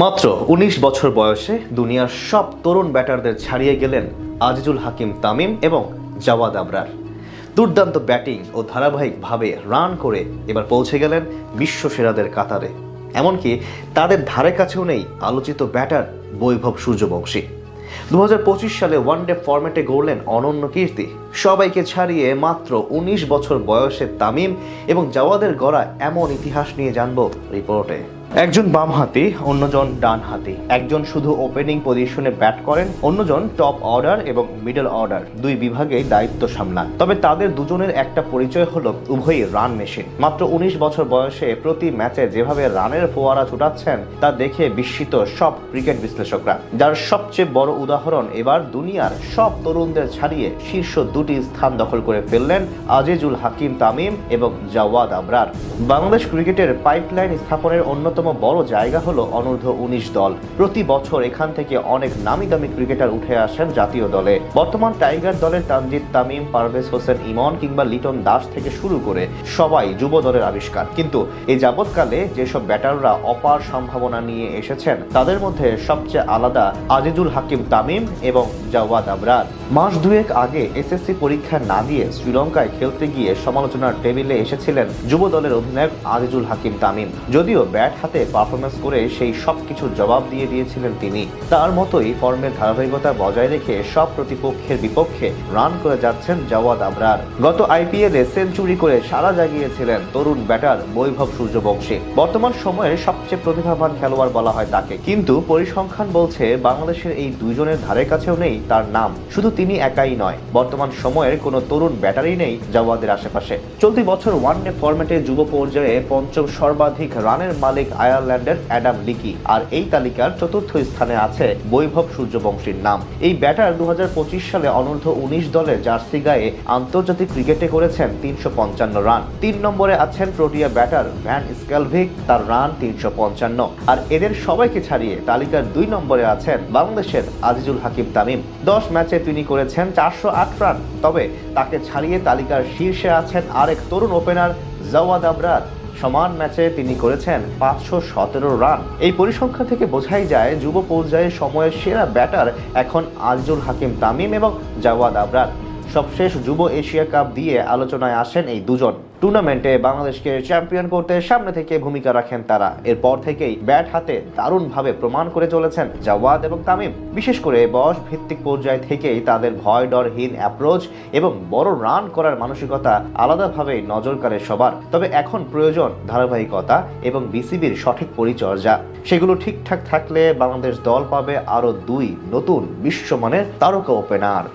মাত্র ১৯ বছর বয়সে দুনিয়ার সব তরুণ ব্যাটারদের ছাড়িয়ে গেলেন আজিজুল হাকিম তামিম এবং জাওয়াদ আবরার। দুর্দান্ত ব্যাটিং ও ধারাবাহিকভাবে রান করে এবার পৌঁছে গেলেন বিশ্বসেরাদের কাতারে। এমনকি তাদের ধারে কাছেও নেই আলোচিত ব্যাটার বৈভব সূর্যবংশী। ২০২৫ সালে ওয়ানডে ফরম্যাটে গড়লেন অনন্য কীর্তি। সবাইকে ছাড়িয়ে মাত্র ১৯ বছর বয়সে তামিম এবং জাওয়াদের গড়া এমন ইতিহাস নিয়ে জানব রিপোর্টে। একজন বামহাতি, অন্যজন ডানহাতি। একজন শুধু ওপেনিং পজিশনে ব্যাট করেন, অন্যজন টপ অর্ডার এবং মিডল অর্ডার দুই বিভাগেই দায়িত্ব সামলান। তবে তাদের দুজনের একটা পরিচয় হলো উভয়ই রান মেশিন। মাত্র ১৯ বছর বয়সে প্রতি ম্যাচে যেভাবে রানের ফোয়ারা ছুটাচ্ছেন তা দেখে বিস্মিত সব ক্রিকেট বিশ্লেষকরা। যার সবচেয়ে বড় উদাহরণ এবার দুনিয়ার সব তরুণদের ছাড়িয়ে শীর্ষ দুটি স্থান দখল করে ফেললেন আজিজুল হাকিম তামিম এবং জাওয়াদ আবরার। বাংলাদেশ ক্রিকেটের পাইপলাইন স্থাপনের অন্যতম বড় জায়গা হলো অনূর্ধ্ব ১৯ দল। প্রতি বছর এখান থেকে অনেক নামি দামি ক্রিকেটার উঠে আসেন জাতীয় দলে। বর্তমান টাইগার দলের তানজিদ তামিম, পারভেজ হোসেন ইমন কিংবা লিটন দাস থেকে শুরু করে সবাই যুব দলের আবিষ্কার। কিন্তু এই যাবৎকালে যেসব ব্যাটাররা অপার সম্ভাবনা নিয়ে এসেছেন তাদের মধ্যে সবচেয়ে আলাদা আজিজুল হাকিম তামিম এবং জাওয়াদ আবরার। মাস দুয়েক আগে এসএসসি পরীক্ষা না দিয়ে শ্রীলঙ্কায় খেলতে গিয়ে সমালোচনার টেবিলে এসেছিলেন যুব দলের অধিনায়ক আজিজুল হাকিম তামিম। যদিও ব্যাট হাতে পারফরমেন্স করে সেই সব কিছুর জবাব দিয়ে দিয়েছিলেন তিনি। তার মতোই ফর্মের ধারাবাহিকতা বজায় রেখে সব প্রতিপক্ষের বিপক্ষে রান করে যাচ্ছেন জাওয়াদ আবরার। গত আইপিএলে সেঞ্চুরি করে সারা জাগিয়েছিলেন তরুণ ব্যাটার বৈভব সূর্যবংশী। বর্তমান সময়ের সবচেয়ে প্রতিভাবান খেলোয়াড় বলা হয় তাকে। কিন্তু পরিসংখ্যান বলছে বাংলাদেশের এই দুইজনের ধারে কাছেও নেই তার নাম। শুধু তিনি একাই নয়, বর্তমান সময়ের কোনো তরুণ ব্যাটারই নেই জাওয়াদের আশেপাশে। চলতি বছর ওয়ানডে ফরম্যাটে যুব পর্যায়ে পঞ্চম সর্বাধিক রানের মালিক আয়ারল্যান্ডের অ্যাডাম লিকি। আর এই তালিকার চতুর্থ স্থানে আছে বৈভব সূর্যবংশীর নাম। এই ব্যাটার ২০২৫ সালে অনূর্ধ্ব ১৯ দলের জার্সি গায়ে আন্তর্জাতিক ক্রিকেটে করেছেন ৩৫৫ রান। ৩ নম্বরে আছেন প্রোটিয়া ব্যাটার ভ্যান স্ক্যালভিক, তার রান ৩৫৫। আর এদের সবাইকে ছাড়িয়ে তালিকার ২ নম্বরে আছেন বাংলাদেশের আজিজুল হাকিম তামিম। ১০ ম্যাচে তিনি করেছেন ৪০৮ রান। তবে তাকে ছাড়িয়ে তালিকার শীর্ষে আছেন আরেক তরুণ ওপেনার জাওয়াদ আবরার। সমান ম্যাচে তিনি করেছেন ৫১৭ রান। এই পরিসংখ্যান থেকে বোঝাই যায় যুব পর্যায়ে সময়ের সেরা ব্যাটার এখন আজিজুল হাকিম তামিম এবং জাওয়াদ আবরার। সবশেষ যুব এশিয়া কাপ দিয়ে আলোচনায় আসেন এই দুজন। টুর্নামেন্টে বাংলাদেশকে চ্যাম্পিয়ন করতে সামনে থেকে ভূমিকা রাখেন তারা। এরপর থেকেই ব্যাট হাতে দারুণভাবে প্রমাণ করে চলেছেন জাওয়াদ এবং তামিম। বিশেষ করে বয়স ভিত্তিক পর্যায় থেকেই তাদের ভয় ডরহীন অ্যাপ্রোচ এবং বড় রান করার মানসিকতা আলাদাভাবে নজর কাড়ে সবার। তবে এখন প্রয়োজন ধারাবাহিকতা এবং বিসিবির সঠিক পরিচর্যা। সেগুলো ঠিকঠাক থাকলে বাংলাদেশ দল পাবে আরও ২ নতুন বিশ্বমানের তারকা ওপেনার।